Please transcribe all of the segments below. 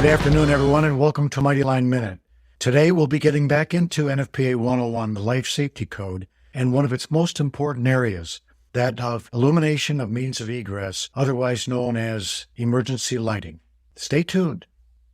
Good afternoon, everyone, and welcome to Mighty Line Minute. Today, we'll be getting back into NFPA 101, the Life Safety Code, and one of its most important areas, that of illumination of means of egress, otherwise known as emergency lighting. Stay tuned.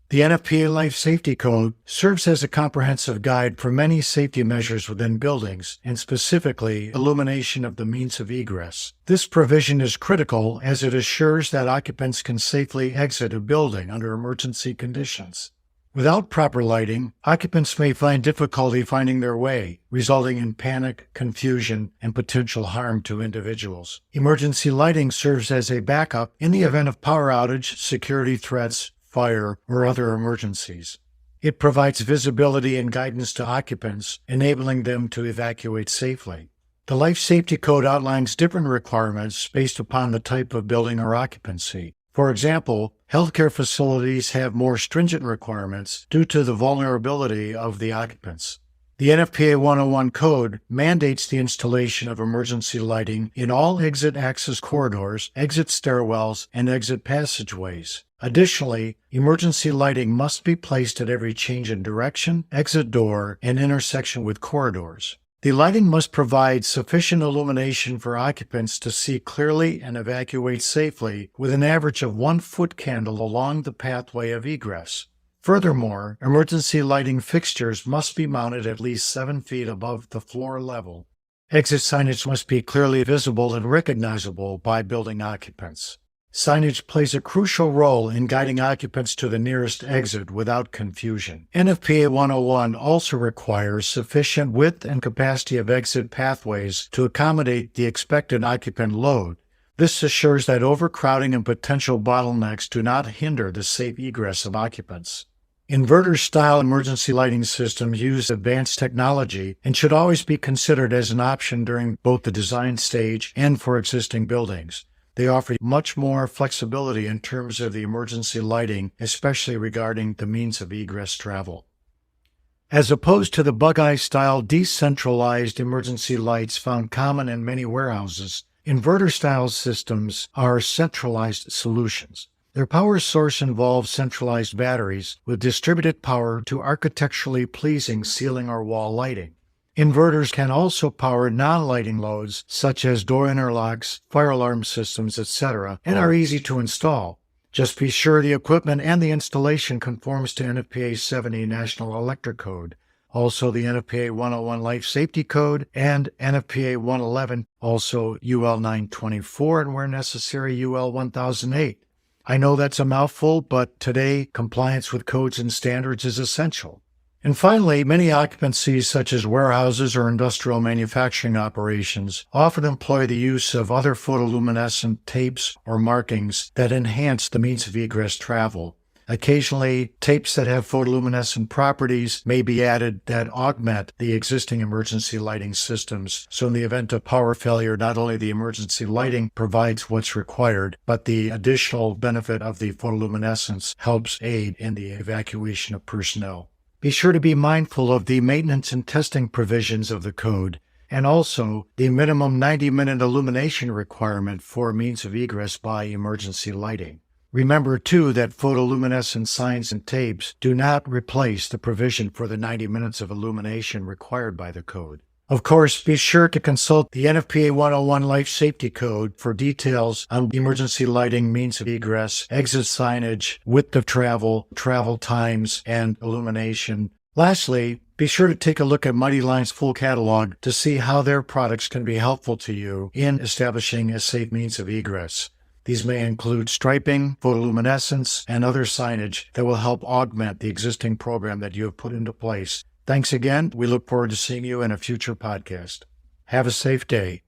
The NFPA Life Safety Code serves as a comprehensive guide for many safety measures within buildings, and specifically illumination of the means of egress. This provision is critical as it assures that occupants can safely exit a building under emergency conditions. Without proper lighting, occupants may find difficulty finding their way, resulting in panic, confusion, and potential harm to individuals. Emergency lighting serves as a backup in the event of power outage, security threats, fire, or other emergencies. It provides visibility and guidance to occupants, enabling them to evacuate safely. The Life Safety Code outlines different requirements based upon the type of building or occupancy. For example, healthcare facilities have more stringent requirements due to the vulnerability of the occupants. The NFPA 101 code mandates the installation of emergency lighting in all exit access corridors, exit stairwells, and exit passageways. Additionally, emergency lighting must be placed at every change in direction, exit door, and intersection with corridors. The lighting must provide sufficient illumination for occupants to see clearly and evacuate safely with an average of 1 foot candle along the pathway of egress. Furthermore, emergency lighting fixtures must be mounted at least 7 feet above the floor level. Exit signage must be clearly visible and recognizable by building occupants. Signage plays a crucial role in guiding occupants to the nearest exit without confusion. NFPA 101 also requires sufficient width and capacity of exit pathways to accommodate the expected occupant load. This assures that overcrowding and potential bottlenecks do not hinder the safe egress of occupants. Inverter-style emergency lighting systems use advanced technology and should always be considered as an option during both the design stage and for existing buildings. They offer much more flexibility in terms of the emergency lighting, especially regarding the means of egress travel. As opposed to the bug-eye-style decentralized emergency lights found common in many warehouses, inverter-style systems are centralized solutions. Their power source involves centralized batteries with distributed power to architecturally pleasing ceiling or wall lighting. Inverters can also power non-lighting loads such as door interlocks, fire alarm systems, etc., and are easy to install. Just be sure the equipment and the installation conforms to NFPA 70 National Electric Code, also the NFPA 101 Life Safety Code, and NFPA 111, also UL 924, and where necessary UL 1008. I know that's a mouthful, but today compliance with codes and standards is essential. And finally, many occupancies such as warehouses or industrial manufacturing operations often employ the use of other photoluminescent tapes or markings that enhance the means of egress travel. Occasionally, tapes that have photoluminescent properties may be added that augment the existing emergency lighting systems. So in the event of power failure, not only the emergency lighting provides what's required, but the additional benefit of the photoluminescence helps aid in the evacuation of personnel. Be sure to be mindful of the maintenance and testing provisions of the code, and also the minimum 90-minute illumination requirement for means of egress by emergency lighting. Remember, too, that photoluminescent signs and tapes do not replace the provision for the 90 minutes of illumination required by the code. Of course, be sure to consult the NFPA 101 Life Safety Code for details on emergency lighting, means of egress, exit signage, width of travel, travel times, and illumination. Lastly, be sure to take a look at Mighty Line's full catalog to see how their products can be helpful to you in establishing a safe means of egress. These may include striping, photoluminescence, and other signage that will help augment the existing program that you have put into place. Thanks again. We look forward to seeing you in a future podcast. Have a safe day.